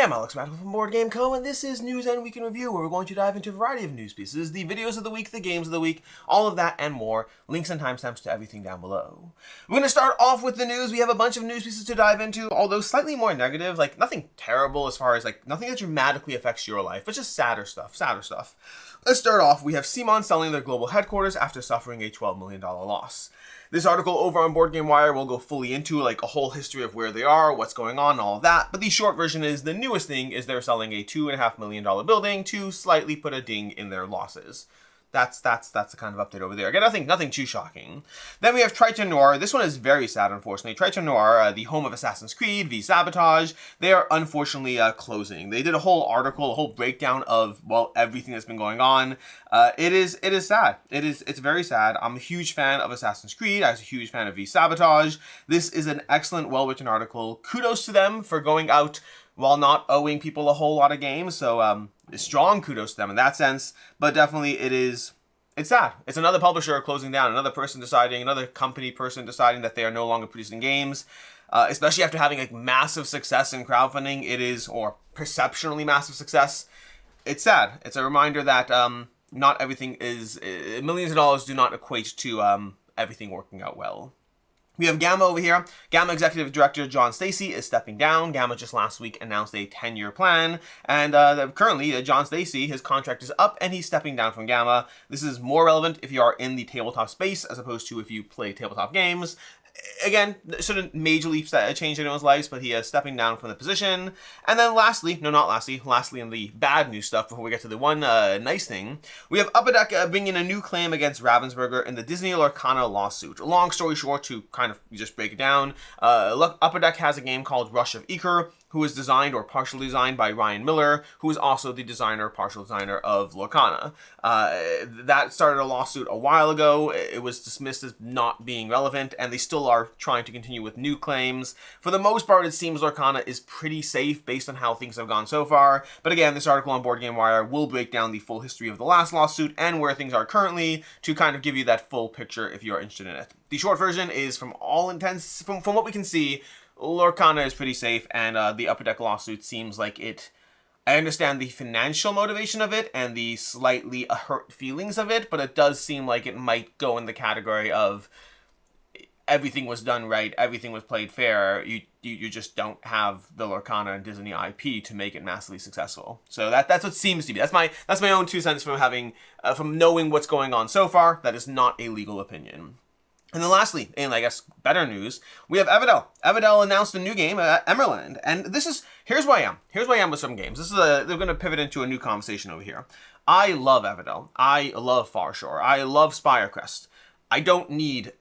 I'm Alex Radical from Board Game Co, and this is News and Week in Review, where we're going to dive into a variety of news pieces, the videos of the week, the games of the week, all of that and more. Links and timestamps to everything down below. We're going to start off with the news. We have a bunch of news pieces to dive into, although slightly more negative, like nothing terrible as far as like nothing that dramatically affects your life, but just sadder stuff. Let's start off. We have CMON selling their global headquarters after suffering a $12 million loss. This article over on Board Game Wire will go fully into like a whole history of where they are, what's going on, and all of that. But the short version is the newest thing is they're selling a $2.5 million building to slightly put a ding in their losses. That's the kind of update over there. Again, nothing too shocking. Then we have Triton Noir. This one is very sad, unfortunately. Triton Noir, the home of Assassin's Creed, v Sabotage, they are unfortunately closing. They did a whole article, a whole breakdown of, well, everything that's been going on. It is sad. It's very sad. I'm a huge fan of Assassin's Creed. I was a huge fan of v Sabotage. This is an excellent, well-written article. Kudos to them for going out while not owing people a whole lot of games. So, strong kudos to them in that sense, but definitely it's sad. It's another publisher closing down, another company person deciding that they are no longer producing games, especially after having like massive success in crowdfunding. Or perceptionally massive success. It's sad. It's a reminder that not everything is, millions of dollars do not equate to everything working out well. We have Gama over here. Gama Executive Director John Stacy is stepping down. Gama just last week announced a 10-year plan, and currently John Stacy, his contract is up, and he's stepping down from Gama. This is more relevant if you are in the tabletop space as opposed to if you play tabletop games. Again, shouldn't majorly change anyone's lives, but he is stepping down from the position. And then lastly in the bad news stuff before we get to the one nice thing, we have Upper Deck bringing a new claim against Ravensburger in the Disney Lorcana lawsuit. Long story short, to kind of just break it down, Upper Deck has a game called Rush of Eker, who is designed or partially designed by Ryan Miller, who is also the partial designer of Lorcana. That started a lawsuit a while ago. It was dismissed as not being relevant, and they still are trying to continue with new claims. For the most part, it seems Lorcana is pretty safe based on how things have gone so far. But again, this article on Board Game Wire will break down the full history of the last lawsuit and where things are currently to kind of give you that full picture if you're interested in it. The short version is, from all intents, from what we can see, Lorcana is pretty safe, and the Upper Deck lawsuit seems like it. I understand the financial motivation of it and the slightly hurt feelings of it, but it does seem like it might go in the category of everything was done right, everything was played fair. You just don't have the Lorcana and Disney IP to make it massively successful. So that's what seems to be. That's my own 2 cents from having from knowing what's going on so far. That is not a legal opinion. And then lastly, in I guess better news, we have Everdell. Everdell announced a new game, Emerland, and here's where I am. Here's where I am with some games. They're going to pivot into a new conversation over here. I love Everdell. I love Farshore. I love Spirecrest. I don't need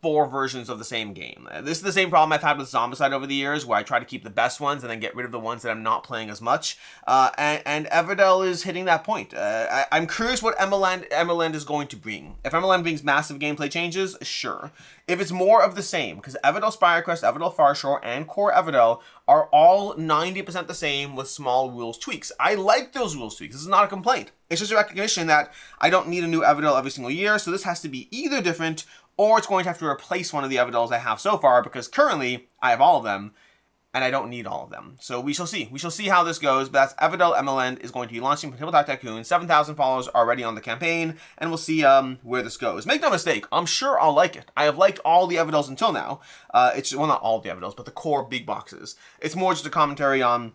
4 versions of the same game. This is the same problem I've had with Zombicide over the years, where I try to keep the best ones and then get rid of the ones that I'm not playing as much. And Everdell is hitting that point. I'm curious what Emerland is going to bring. If Emerland brings massive gameplay changes, sure. If it's more of the same, because Everdell Spirecrest, Everdell Farshore, and Core Everdell are all 90% the same with small rules tweaks. I like those rules tweaks. This is not a complaint. It's just a recognition that I don't need a new Everdell every single year, so this has to be either different or it's going to have to replace one of the Everdells I have so far, because currently I have all of them, and I don't need all of them. So we shall see. We shall see how this goes, but that's Everdell Emerland is going to be launching for Tabletop Tycoon. 7,000 followers already on the campaign, and we'll see where this goes. Make no mistake, I'm sure I'll like it. I have liked all the Everdells until now. Well, not all the Everdells, but the core big boxes. It's more just a commentary on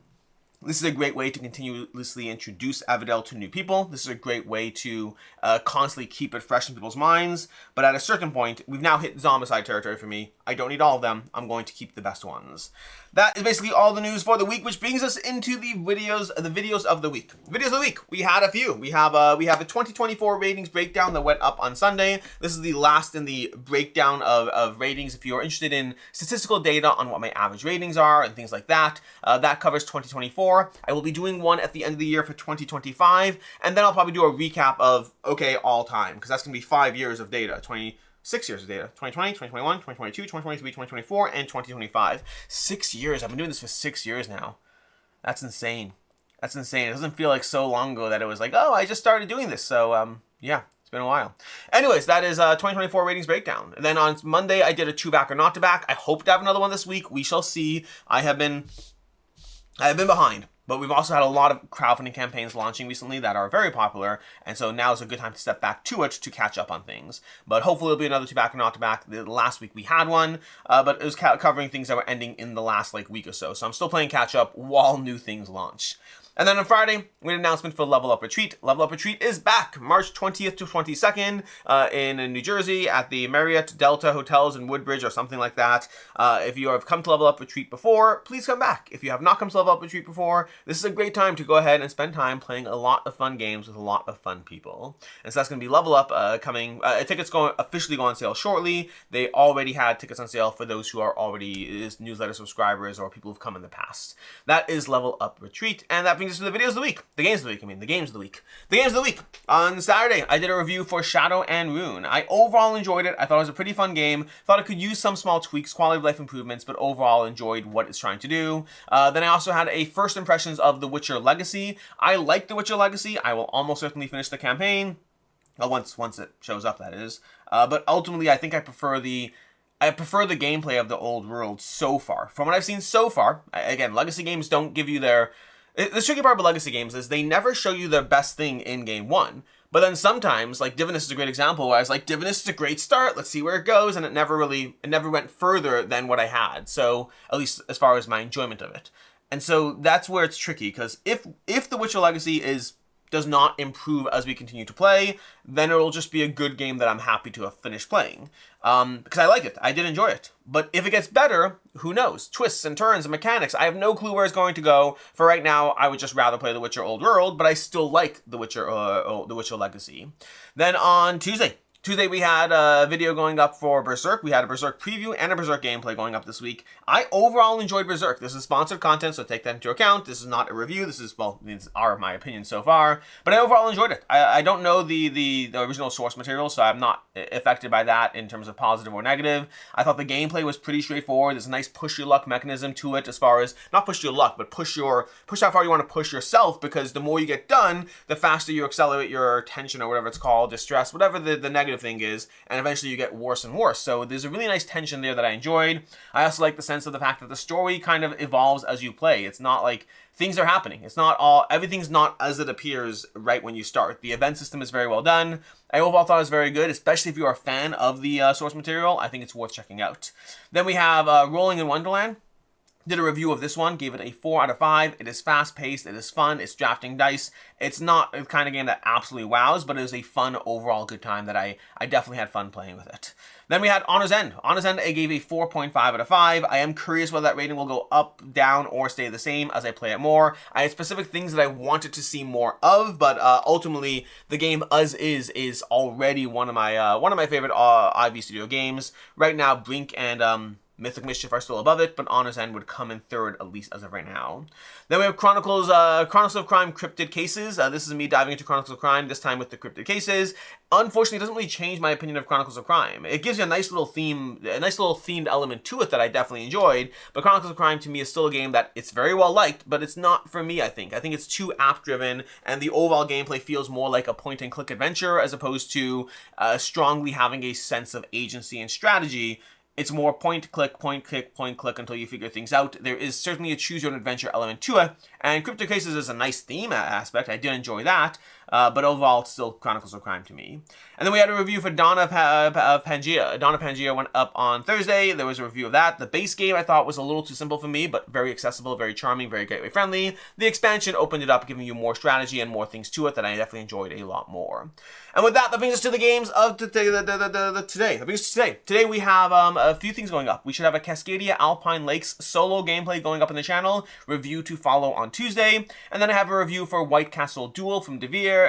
this is a great way to continuously introduce Everdell to new people. This is a great way to constantly keep it fresh in people's minds. But at a certain point, we've now hit Zombicide territory for me. I don't need all of them. I'm going to keep the best ones. That is basically all the news for the week, which brings us into the videos of the week. Videos of the week. We had a few. We have a 2024 ratings breakdown that went up on Sunday. This is the last in the breakdown of ratings. If you're interested in statistical data on what my average ratings are and things like that, that covers 2024. I will be doing one at the end of the year for 2025, and then I'll probably do a recap of, okay, all time, because that's going to be 5 years of data, 6 years of data. 2020, 2021, 2022, 2023, 2024, and 2025. 6 years. I've been doing this for 6 years now. That's insane. That's insane. It doesn't feel like so long ago that it was like, oh, I just started doing this. So, yeah, it's been a while. Anyways, that is 2024 ratings breakdown. And then on Monday, I did a to back or not to back. I hope to have another one this week. We shall see. I have been behind. But we've also had a lot of crowdfunding campaigns launching recently that are very popular, and so now is a good time to step back to it to catch up on things. But hopefully it'll be another 2-back or not to back. The last week we had one, but it was covering things that were ending in the last week or so. So I'm still playing catch up while new things launch. And then on Friday, we had an announcement for Level Up Retreat. Level Up Retreat is back March 20th to 22nd in New Jersey at the Marriott Delta Hotels in Woodbridge or something like that. If you have come to Level Up Retreat before, please come back. If you have not come to Level Up Retreat before, this is a great time to go ahead and spend time playing a lot of fun games with a lot of fun people. And so that's going to be Level Up coming. Tickets officially go on sale shortly. They already had tickets on sale for those who are already newsletter subscribers or people who've come in the past. That is Level Up Retreat, and that brings us to the videos of the week. The games of the week, the games of the week. The games of the week. On Saturday, I did a review for Shadow and Rune. I overall enjoyed it. I thought it was a pretty fun game. Thought it could use some small tweaks, quality of life improvements, but overall enjoyed what it's trying to do. Then I also had a first impressions of The Witcher Legacy. I like The Witcher Legacy. I will almost certainly finish the campaign. Once it shows up, that is. But ultimately, I think I prefer the gameplay of the old world so far. From what I've seen so far, again, Legacy games don't give you their... The tricky part about Legacy games is they never show you their best thing in game one. But then sometimes, like Divinus is a great example, where I was like, Divinus is a great start, let's see where it goes, and it never went further than what I had. So, at least as far as my enjoyment of it. And so that's where it's tricky, because if The Witcher Legacy does not improve as we continue to play, then it'll just be a good game that I'm happy to have finished playing. Because I like it. I did enjoy it. But if it gets better, who knows? Twists and turns and mechanics. I have no clue where it's going to go. For right now, I would just rather play The Witcher Old World, but I still like The Witcher Legacy. Then on Tuesday, we had a video going up for Berserk. We had a Berserk preview and a Berserk gameplay going up this week. I overall enjoyed Berserk. This is sponsored content, so take that into account. This is not a review. This is, well, these are my opinions so far. But I overall enjoyed it. I don't know the original source material, so I'm not affected by that in terms of positive or negative. I thought the gameplay was pretty straightforward. There's a nice push your luck mechanism to it, as far as, not push your luck, but push how far you want to push yourself, because the more you get done, the faster you accelerate your tension, or whatever it's called, distress, whatever the negative thing is, and eventually you get worse and worse. So there's a really nice tension there that I enjoyed. I also like the sense of the fact that the story kind of evolves as you play. It's not like things are happening. Everything's not as it appears right when you start. The event system is very well done. I overall thought it was very good, especially if you're a fan of the source material. I think it's worth checking out. Then we have Rolling in Wonderland. Did a review of this one, gave it a 4 out of 5. It is fast-paced, it is fun, it's drafting dice. It's not the kind of game that absolutely wows, but it is a fun, overall good time that I definitely had fun playing with it. Then we had Honor's End. Honor's End, I gave a 4.5 out of 5. I am curious whether that rating will go up, down, or stay the same as I play it more. I had specific things that I wanted to see more of, but ultimately, the game as is already one of my favorite IV Studio games. Right now, Brink and Mythic Mischief are still above it, but Honor's End would come in third, at least as of right now. Then we have Chronicles of Crime Cryptid Cases. This is me diving into Chronicles of Crime, this time with the Cryptid Cases. Unfortunately, it doesn't really change my opinion of Chronicles of Crime. It gives you a nice little themed element to it that I definitely enjoyed, but Chronicles of Crime to me is still a game that it's very well liked, but it's not for me, I think. I think it's too app-driven, and the overall gameplay feels more like a point-and-click adventure, as opposed to strongly having a sense of agency and strategy. It's more point, click, until you figure things out. There is certainly a choose-your-own-adventure element to it, and Cryptid Cases is a nice theme aspect. I did enjoy that, but overall, it's still Chronicles of Crime to me. And then we had a review for Dawn of Pangea. Dawn of Pangea went up on Thursday. There was a review of that. The base game I thought was a little too simple for me, but very accessible, very charming, very gateway-friendly. The expansion opened it up, giving you more strategy and more things to it that I definitely enjoyed a lot more. And with that brings us to the games of today. Today we have a few things going up. We should have a Cascadia Alpine Lakes solo gameplay going up on the channel, review to follow on Tuesday, and then I have a review for White Castle Duel from Devere.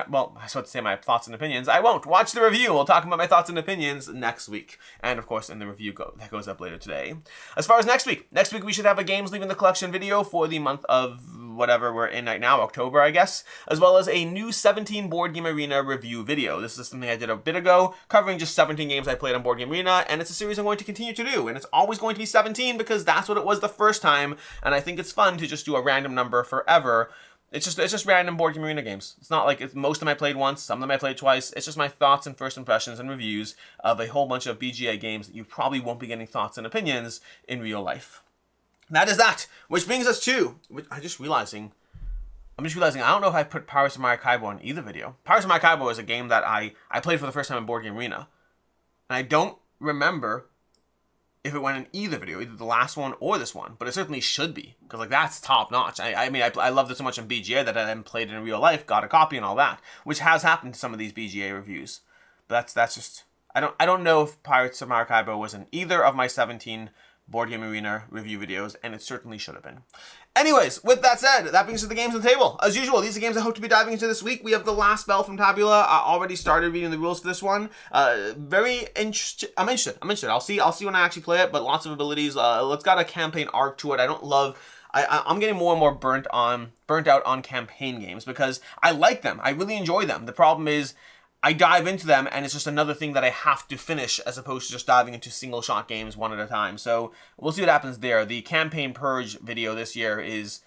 Well, I was about to say my thoughts and opinions. I won't. Watch the review. We'll talk about my thoughts and opinions next week. And of course, in the review that goes up later today. As far as next week we should have a Games Leaving the Collection video for the month of whatever we're in right now, October, I guess, as well as a new 17 Board Game Arena review video. This is something I did a bit ago, covering just 17 games I played on Board Game Arena, and it's a series I'm going to continue to do, and it's always going to be 17 because that's what it was the first time, and I think it's fun to just do a random number forever. It's just random Board Game Arena games. It's not like most of them I played once, some of them I played twice. It's just my thoughts and first impressions and reviews of a whole bunch of BGA games that you probably won't be getting thoughts and opinions in real life. That is that, which brings us to, I'm just realizing I don't know if I put Pirates of Maracaibo in either video. Pirates of Maracaibo is a game that I played for the first time in Board Game Arena. And I don't remember if it went in either video, either the last one or this one, but it certainly should be, because like that's top notch. I mean, I loved it so much in BGA that I then played it in real life, got a copy and all that, which has happened to some of these BGA reviews. But that's just, I don't know if Pirates of Maracaibo was in either of my 17 Board Game Arena review videos, and it certainly should have been. Anyways, with that said, that brings us to the games on the table. As usual, these are games I hope to be diving into this week. We have The Last Bell from Tabula. I already started reading the rules for this one. Very interested. I'm interested. I'll see when I actually play it, but lots of abilities. It's got a campaign arc to it. I don't love... I'm getting more and more burnt out on campaign games because I like them. I really enjoy them. The problem is I dive into them and it's just another thing that I have to finish as opposed to just diving into single shot games one at a time. So we'll see what happens there. The campaign purge video this year is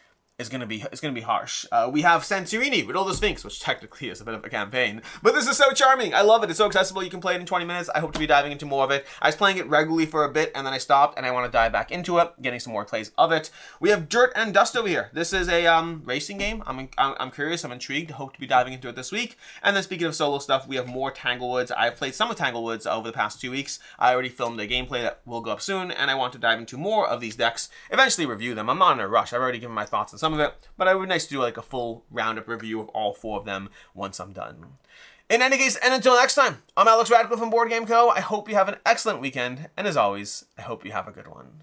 gonna be harsh. We have Santorini, Riddle the Sphinx, which technically is a bit of a campaign, but this is so charming. I love it. It's so accessible. You can play it in 20 minutes. I hope to be diving into more of it. I was playing it regularly for a bit and then I stopped and I want to dive back into it, getting some more plays of it. We have Dirt and Dust over here. This is a racing game. I'm curious. I'm intrigued. Hope to be diving into it this week. And then speaking of solo stuff, we have more Tanglewoods. I've played some of Tanglewoods over the past 2 weeks. I already filmed a gameplay that will go up soon, and I want to dive into more of these decks. Eventually review them. I'm not in a rush. I've already given my thoughts on some of it, but it would be nice to do like a full roundup review of all 4 of them once I'm done. In any case, and until next time, I'm Alex Radcliffe from Board Game Co. I hope you have an excellent weekend, and as always, I hope you have a good one.